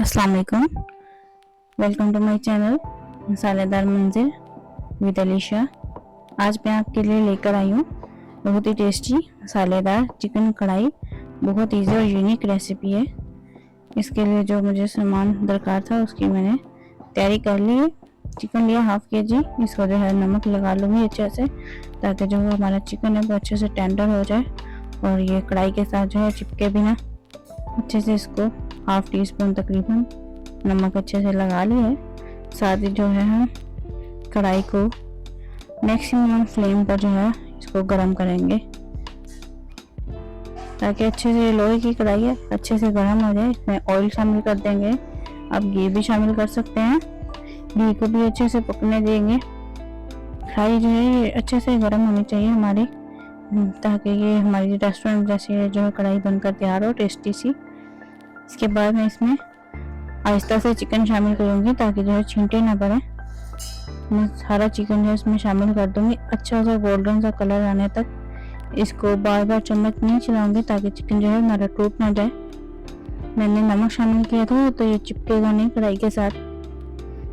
अस्सलाम वालेकुम। Welcome to my channel मसालेदार मंजिल विद अलीशा। आज मैं आपके लिए लेकर आई हूँ बहुत ही टेस्टी मसालेदार चिकन कढ़ाई। बहुत ईजी और यूनिक रेसिपी है। इसके लिए जो मुझे सामान दरकार था उसकी मैंने तैयारी कर ली है। चिकन लिया हाफ के जी। इसको जो है नमक लगा लूँगी अच्छे से, ताकि जो हमारा चिकन है वो अच्छे से टेंडर हो जाए और ये कढ़ाई के साथ जो है चिपके भी ना। अच्छे से इसको हाफ टी स्पून तकरीबन नमक अच्छे से लगा लिया है। साथ ही जो है हम कढ़ाई को मैक्सिमम फ्लेम पर जो है इसको गर्म करेंगे, ताकि अच्छे से लोहे की कढ़ाई है अच्छे से गर्म हो जाए। इसमें ऑयल शामिल कर देंगे, आप घी भी शामिल कर सकते हैं। घी को भी अच्छे से पकने देंगे। कढ़ाई जो है ये अच्छे से गर्म होनी चाहिए हमारी, ताकि ये हमारी रेस्टोरेंट जैसी जो है कढ़ाई बनकर तैयार हो टेस्टी सी। इसके बाद मैं इसमें आहिस्ता से चिकन शामिल करूँगी, ताकि जो है छींटे ना पड़े। मैं सारा चिकन जो है इसमें शामिल कर दूँगी। अच्छा सा गोल्डन सा कलर आने तक इसको बार बार चम्मच नहीं चलाऊँगी, ताकि चिकन जो है हमारा टूट ना जाए। मैंने नमक शामिल किया था तो ये चिपकेगा नहीं कढ़ाई के साथ।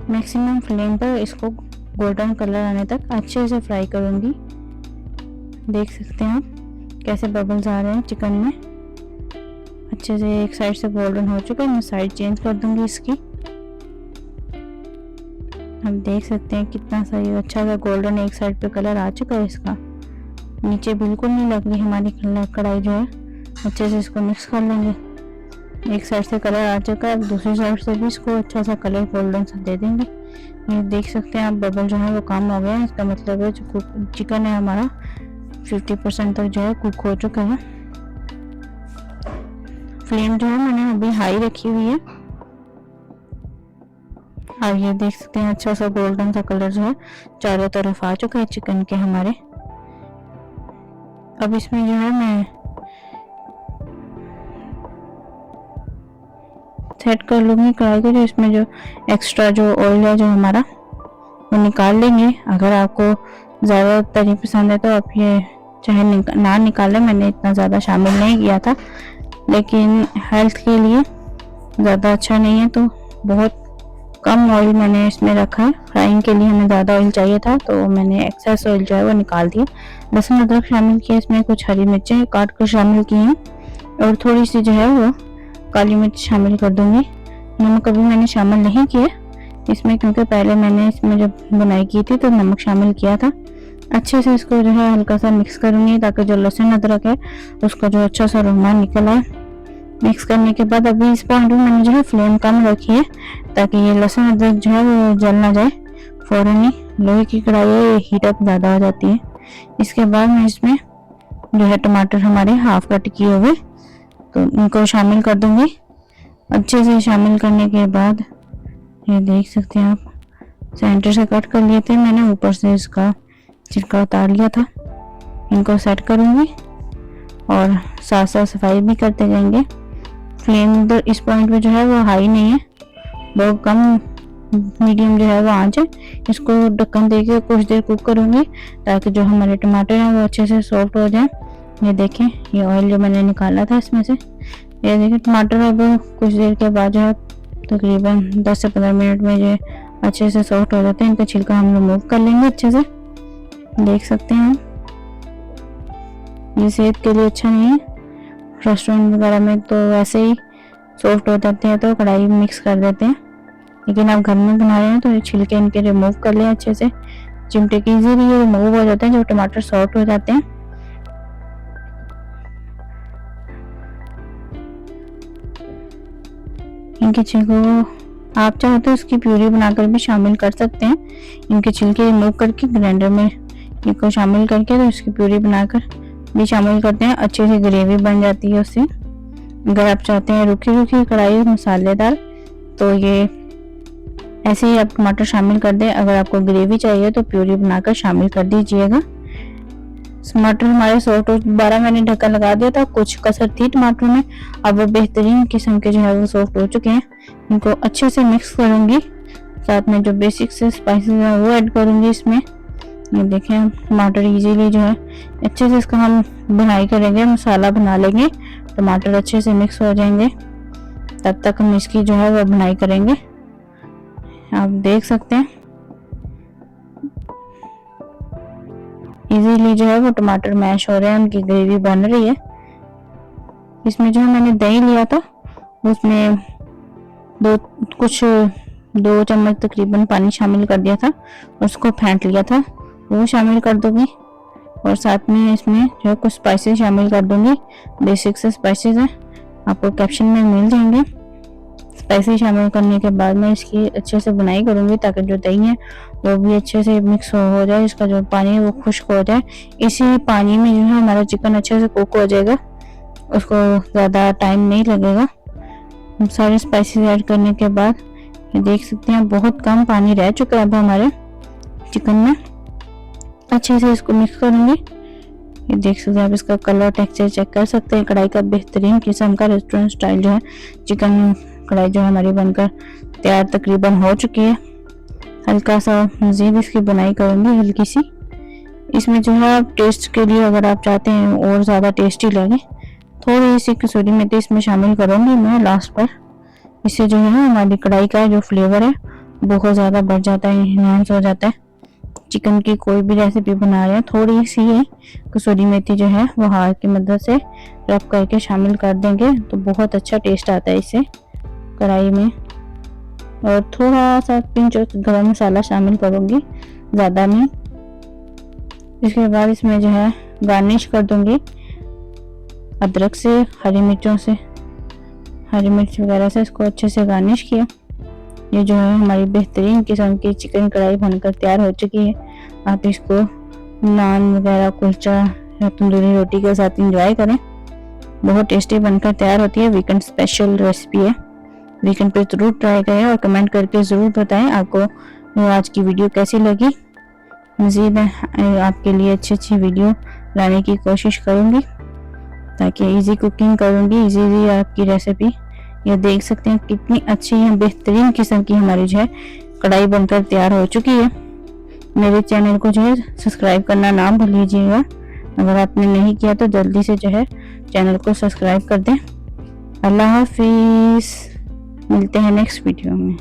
मैक्सिमम फ्लेम पर इसको गोल्डन कलर आने तक अच्छे से फ्राई करूँगी। देख सकते हैं आप कैसे बबल्स आ रहे हैं चिकन में। अच्छे से एक साइड से गोल्डन हो चुका है, मैं साइड चेंज कर दूंगी इसकी। हम देख सकते हैं कितना सा ये अच्छा सा गोल्डन एक साइड पे कलर आ चुका है इसका। नीचे बिल्कुल नहीं लग रही हमारी कढ़ाई जो है। अच्छे से इसको मिक्स कर लेंगे। एक साइड से कलर आ चुका है, अब दूसरी साइड से भी इसको अच्छा सा कलर गोल्डन सा दे देंगे। ये देख सकते हैं आप बबल जो है वो कम हो गया है। इसका मतलब है जो चिकन है हमारा 50% तक जो है कुक हो चुका है। फ्लेम जो है मैंने अभी हाई रखी हुई है। और ये देख सकते हैं अच्छा सा गोल्डन सा कलर जो है चारों तरफ आ चुका है चिकन के हमारे। अब इसमें जो है मैं सेट कर लूँगी कढ़ाई को। जो इसमें जो एक्स्ट्रा जो ऑयल है जो हमारा वो निकाल लेंगे। अगर आपको ज़्यादा तरी पसंद है तो आप ये चाहे ना निकालें। मैंने इतना ज़्यादा शामिल नहीं किया था, लेकिन हेल्थ के लिए ज़्यादा अच्छा नहीं है, तो बहुत कम ऑयल मैंने इसमें रखा है। फ्राइंग के लिए हमें ज़्यादा ऑयल चाहिए था, तो मैंने एक्सेस ऑयल जो है वो निकाल दिया। लहसुन अदरक शामिल किया, इसमें कुछ हरी मिर्चें काट कर शामिल की हैं और थोड़ी सी जो है वो काली मिर्च शामिल कर दूंगी। नमक अभी मैंने शामिल नहीं किया इसमें, क्योंकि पहले मैंने इसमें जब बुनाई की थी तो नमक शामिल किया था। अच्छे से इसको जो है हल्का सा मिक्स करूंगी, ताकि जो लहसुन अदरक है उसका जो अच्छा सा अरोमा निकल आए। मिक्स करने के बाद अभी इस पॉइंट में मैंने जो है फ्लेम कम रखी है, ताकि ये लहसुन अदरक जो है वो जल ना जाए फौरन ही। लोहे की कढ़ाई है, ये हीट अप ज़्यादा हो जाती है। इसके बाद मैं इसमें जो है टमाटर हमारे हाफ कट किए हुए तो इनको शामिल कर दूंगी। अच्छे से शामिल करने के बाद ये देख सकते हैं आप सेंटर से कट कर लिए थे मैंने, ऊपर से इसका छिलका उतार लिया था। इनको सेट करूंगी और साथ साथ सफाई भी करते जाएंगे। फ्लेम तो इस पॉइंट पे जो है वो हाई नहीं है, बहुत कम मीडियम जो है वो आंच है। इसको ढक्कन देके कुछ देर कुक करूंगी, ताकि जो हमारे टमाटर हैं वो अच्छे से सॉफ्ट हो जाए। ये देखें ये ऑयल जो मैंने निकाला था इसमें से, ये देखें टमाटर अब कुछ देर के बाद जो है तकरीबन 10 से 15 मिनट में जो अच्छे से सॉफ्ट हो जाते हैं। इनका छिलका हम रिमूव कर लेंगे अच्छे से। देख सकते हैं ये सेहत के लिए अच्छा नहीं है। रेस्टोरेंट वगैरह में तो वैसे ही सॉफ्ट हो जाते हैं तो कढ़ाई मिक्स कर देते हैं, लेकिन आप घर में बना रहे हैं तो ये छिलके इनके रिमूव कर लें अच्छे से। चिमटे की इजीली ये रिमूव हो जाते हैं जब टमाटर सॉफ्ट हो जाते हैं। इनके छिलकों आप चाहे तो इसकी प्यूरी बनाकर भी शामिल कर सकते हैं। इनके छिलके रिमूव करके ग्राइंडर में इनको शामिल करके तो इसकी प्यूरी बनाकर भी शामिल करते हैं। अच्छे से ग्रेवी बन जाती है उससे। अगर आप चाहते हैं रूखी रूखी कढ़ाई मसालेदार तो ये ऐसे ही आप टमाटर शामिल कर दें। अगर आपको ग्रेवी चाहिए तो प्यूरी बनाकर शामिल कर दीजिएगा। टमाटर हमारे सॉफ्ट 12 मैंने ढक्कन लगा दिया था, कुछ कसर थी टमाटर में, अब वो बेहतरीन किस्म के जो है वो सॉफ्ट हो चुके हैं। इनको अच्छे से मिक्स करूंगी, साथ में जो बेसिक से स्पाइसेस है वो ऐड करूंगी इसमें। ये देखें टमाटर इजीली जो है अच्छे से इसका हम बुनाई करेंगे, मसाला बना लेंगे, टमाटर अच्छे से मिक्स हो जाएंगे, तब तक हम इसकी जो है वो बुनाई करेंगे। आप देख सकते हैं इजीली जो है वो टमाटर मैश हो रहे हैं, उनकी ग्रेवी बन रही है। इसमें जो है मैंने दही लिया था, उसमें 2 चम्मच तकरीबन पानी शामिल कर दिया था, उसको फेंट लिया था, वो शामिल कर दूंगी। और साथ में इसमें जो है कुछ स्पाइसेस शामिल कर दूंगी। बेसिक से स्पाइसेस हैं, आपको कैप्शन में मिल जाएंगे। स्पाइसेस शामिल करने के बाद मैं इसकी अच्छे से बुनाई करूंगी ताकि जो दही है वो भी अच्छे से मिक्स हो जाए, इसका जो पानी है वो खुश्क हो जाए। इसी पानी में जो है हमारा चिकन अच्छे से कुक हो जाएगा, उसको ज़्यादा टाइम नहीं लगेगा। सारे स्पाइसेस ऐड करने के बाद ये देख सकते हैं बहुत कम पानी रह चुका है अब हमारे चिकन में। अच्छे से इसको मिक्स करूंगी। ये देख सकते हैं आप इसका कलर टेक्सचर चेक कर सकते हैं। कढ़ाई का बेहतरीन किस्म का रेस्टोरेंट स्टाइल जो है चिकन कढ़ाई जो हमारी बनकर तैयार तकरीबन हो चुकी है। हल्का सा मज़ीद इसकी बुनाई करूंगी हल्की सी। इसमें जो है आप टेस्ट के लिए अगर आप चाहते हैं और ज़्यादा टेस्टी लगे, थोड़ी सी कसूरी मेथी इसमें शामिल करूंगी मैं लास्ट पर। इससे जो है हमारी कढ़ाई का जो फ्लेवर है बहुत ज़्यादा बढ़ जाता है, इन्हांस हो जाता है। चिकन की कोई भी रेसिपी बना रहे हैं, थोड़ी सी कसूरी मेथी जो है वो हाथ की मदद से रब करके शामिल कर देंगे तो बहुत अच्छा टेस्ट आता है इससे कढ़ाई में। और थोड़ा सा पिंच गरम मसाला शामिल करूंगी, ज़्यादा नहीं। इसके बाद इसमें जो है गार्निश कर दूंगी अदरक से, हरी मिर्चों से, हरी मिर्च वगैरह से इसको अच्छे से गार्निश किया। ये जो है हमारी बेहतरीन किस्म की चिकन कढ़ाई बनकर तैयार हो चुकी है। आप इसको नान वगैरह, कुलचा या तंदूरी रोटी के साथ एंजॉय करें, बहुत टेस्टी बनकर तैयार होती है। वीकेंड स्पेशल रेसिपी है, वीकेंड पे ज़रूर ट्राई करें और कमेंट करके ज़रूर बताएं आपको आज की वीडियो कैसी लगी। मज़ीद आपके लिए अच्छी वीडियो लाने की कोशिश करूँगी ताकि इजी कुकिंग करूँगी, इजी आपकी रेसिपी। ये देख सकते हैं कितनी अच्छी है, बेहतरीन किस्म की हमारी जो है कढ़ाई बनकर तैयार हो चुकी है। मेरे चैनल को जो है सब्सक्राइब करना ना भूलिएगा, अगर आपने नहीं किया तो जल्दी से जो है चैनल को सब्सक्राइब कर दें। अल्लाह हाफिज़, मिलते हैं नेक्स्ट वीडियो में।